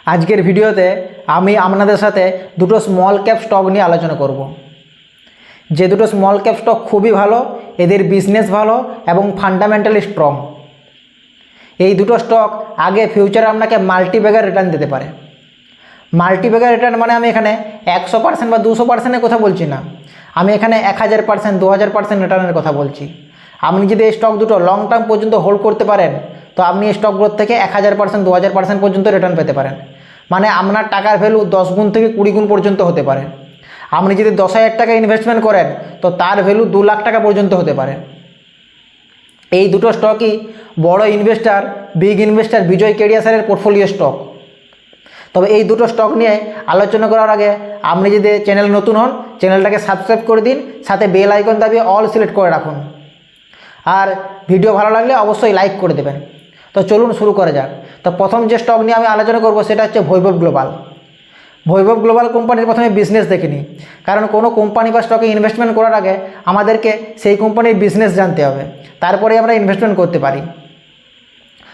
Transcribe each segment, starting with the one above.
আজকের ভিডিওতে আমি আপনাদের সাথে দুটো স্মল ক্যাপ স্টক নিয়ে আলোচনা করব। যে দুটো স্মল ক্যাপ স্টক খুবই ভালো, এদের বিজনেস ভালো এবং ফান্ডামেন্টালি স্ট্রং। এই দুটো স্টক আগে ফিউচারে আপনাকে মাল্টিব্যাগার রিটার্ন দিতে পারে। মাল্টিব্যাগার রিটার্ন মানে আমি এখানে 100% বা 200%-এর কথা বলছি না, আমি এখানে 1000%, 2000% রিটার্নের কথা বলছি। আপনি যদি এই স্টক দুটো লং টার্ম পর্যন্ত হোল্ড করতে পারেন তো আপনি এই স্টকগুলোর থেকে 1000%, 2000% পর্যন্ত রিটার্ন পেতে পারেন। মানে আপনার টাকার ভ্যালু 10 গুণ থেকে 20 গুণ পর্যন্ত হতে পারে। আপনি যদি 10,000 টাকা ইনভেস্টমেন্ট করেন তো তার ভ্যালু 2 লাখ টাকা পর্যন্ত হতে পারে। এই দুটো স্টকই বড় ইনভেস্টার, বিগ ইনভেস্টার বিজয় কেডিয়া স্যারের পোর্টফোলিও স্টক। তবে এই দুটো স্টক নিয়ে আলোচনা করার আগে আপনি যদি চ্যানেল নতুন হন, চ্যানেলটাকে সাবস্ক্রাইব করে দিন, সাথে বেল আইকন দাবিয়ে অল সিলেক্ট করে রাখুন। আর ভিডিও ভালো লাগলে অবশ্যই লাইক করে দেবেন। তো চলুন শুরু করা যাক। তো প্রথম যে স্টক নিয়ে আমি আলোচনা করব সেটা হচ্ছে বৈভব গ্লোবাল। বৈভব গ্লোবাল কোম্পানির প্রথমে বিজনেস দেখিনি, কারণ কোনো কোম্পানি বা স্টকে ইনভেস্টমেন্ট করার আগে আমাদেরকে সেই কোম্পানির বিজনেস জানতে হবে, তারপরে আমরা ইনভেস্টমেন্ট করতে পারি।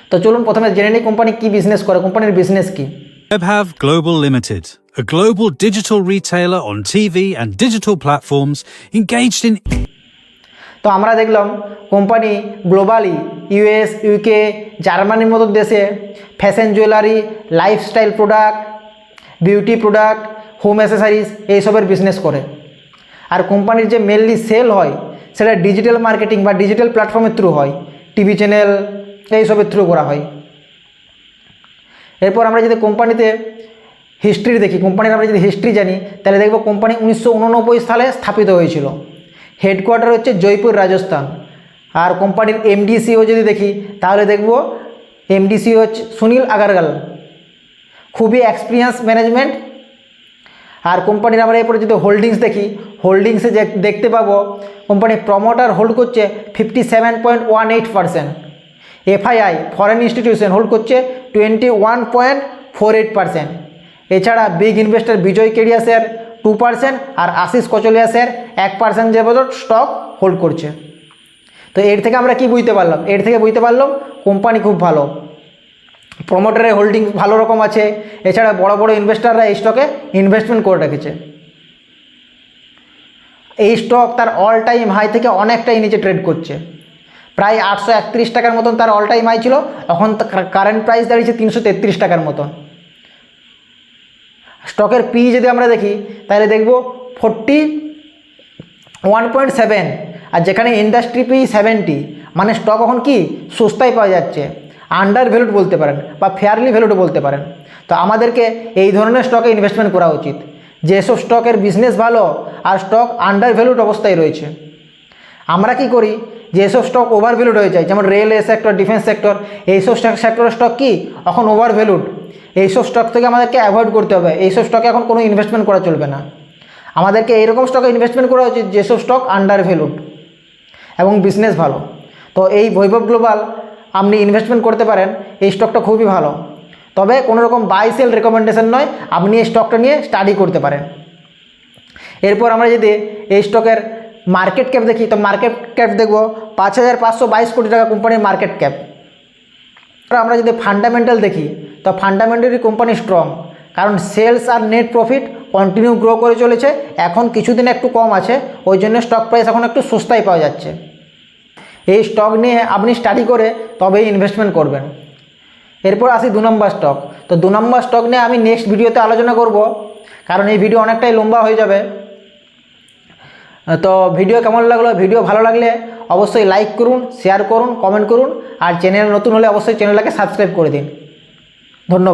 তো চলুন প্রথমে জেনে নিই কোম্পানি কী বিজনেস করে, কোম্পানির business key. Webhav Global Limited, a global digital retailer on TV and digital platforms engaged in... তো আমরা দেখলাম কোম্পানি গ্লোবালি ইউএস, ইউকে, জার্মানির মতো দেশে fashion jewellery, lifestyle product, beauty product, home accessories এইসবের বিজনেস করে। আর কোম্পানির যে মেনলি সেল হয় সেটা ডিজিটাল মার্কেটিং বা ডিজিটাল প্ল্যাটফর্মের থ্রু হয়, টিভি চ্যানেল এইসবের থ্রু করা হয়। এরপর আমরা যদি কোম্পানিতে হিস্ট্রি দেখি, কোম্পানির আমরা যদি হিস্ট্রি জানি তাহলে দেখব কোম্পানি 1989 সালে স্থাপিত হয়েছিল। হেডকোয়ার্টার হচ্ছে জয়পুর, রাজস্থান। আর কোম্পানির এমডিসিও যদি দেখি তাহলে দেখব এমডিসিও হচ্ছে সুনীল আগারওয়াল, খুবই এক্সপিরিয়েন্স ম্যানেজমেন্ট। আর কোম্পানির আমরা এরপরে যদি হোল্ডিংস দেখি, হোল্ডিংসে দেখতে পাবো কোম্পানির প্রমোটার হোল্ড করছে 57.18%, এফআইআই ফরেন ইনস্টিটিউশন হোল্ড করছে 21.48%। এছাড়া বিগ ইনভেস্টার বিজয় কেডিয়া স্যার 2% আর আশিস কচলিয়া স্যার 1% যে স্টক হোল্ড করছে। তো এর থেকে আমরা কি বুঝতে পারলাম? এর থেকে বুঝতে পারলাম কোম্পানি খুব ভালো, প্রমোটারের হোল্ডিং ভালো রকম আছে, এছাড়া বড় বড় ইনভেস্টাররা এই স্টকে ইনভেস্টমেন্ট করে রেখেছে। এই স্টক তার অল টাইম হাই থেকে অনেকটাই নিচে ট্রেড করছে, প্রায় 831 টাকার মতন তার অল টাইম হাই ছিল, এখন কারেন্ট প্রাইস দাঁড়িয়েছে 333 টাকার মতন। স্টকের পি যদি আমরা দেখি তাহলে দেখব 41.7, আর যেখানে ইন্ডাস্ট্রি পি 70, মানে স্টক এখন কি সস্তায় পাওয়া যাচ্ছে, আন্ডার ভ্যালুড বলতে পারেন বা ফেয়ারলি ভ্যালুডও বলতে পারেন। তো আমাদেরকে এই ধরনের স্টকে ইনভেস্টমেন্ট করা উচিত, যেসব স্টকের বিজনেস ভালো আর স্টক আন্ডার ভ্যালুড অবস্থায় রয়েছে। আমরা কি করি, যেসব স্টক ওভার ভ্যালুড হয়ে যায়, যেমন রেলওয়ে সেক্টর, ডিফেন্স সেক্টর, এইসব সেক্টরের স্টক কি এখন ওভার ভ্যালুড, এইসব স্টক থেকে আমাদেরকে অ্যাভয়েড করতে হবে। এইসব স্টকে এখন কোনো ইনভেস্টমেন্ট করা চলবে না। আমাদেরকে এইরকম স্টকে ইনভেস্টমেন্ট করা উচিত যেসব স্টক আন্ডার ভ্যালুড এবং বিজনেস ভালো। তো এই বৈভব গ্লোবাল আপনি ইনভেস্টমেন্ট করতে পারেন, এই স্টকটা খুবই ভালো। তবে কোনো রকম বাই সেল রেকমেন্ডেশন নয়, আপনি এই স্টকটা নিয়ে স্টাডি করতে পারেন। এরপর আমরা যদি এই স্টকের মার্কেট ক্যাপ দেখি তো মার্কেট ক্যাপ দেখব 5522 কোটি টাকা কোম্পানির মার্কেট ক্যাপ। আমরা যদি ফান্ডামেন্টাল দেখি তো ফান্ডামেন্টালি কোম্পানি স্ট্রং, কারণ সেলস আর নেট প্রফিট কন্টিনিউ গ্রো করে চলেছে। এখন কিছুদিন একটু কম আছে, ওই জন্য স্টক প্রাইস এখন একটু সস্তায় পাওয়া যাচ্ছে। এই স্টক নিয়ে আপনি স্টাডি করে তবেই ইনভেস্টমেন্ট করবেন। এরপর আসি 2 নম্বর স্টক। তো 2 নম্বর স্টক নিয়ে আমি নেক্সট ভিডিওতে আলোচনা করব, কারণ এই ভিডিও অনেকটাই লম্বা হয়ে যাবে। তো ভিডিও কেমন লাগলো? ভিডিও ভালো লাগলে অবশ্যই লাইক করুন, শেয়ার করুন, কমেন্ট করুন, আর চ্যানেল নতুন হলে অবশ্যই চ্যানেলটাকে সাবস্ক্রাইব করে দিন। ধন্যবাদ।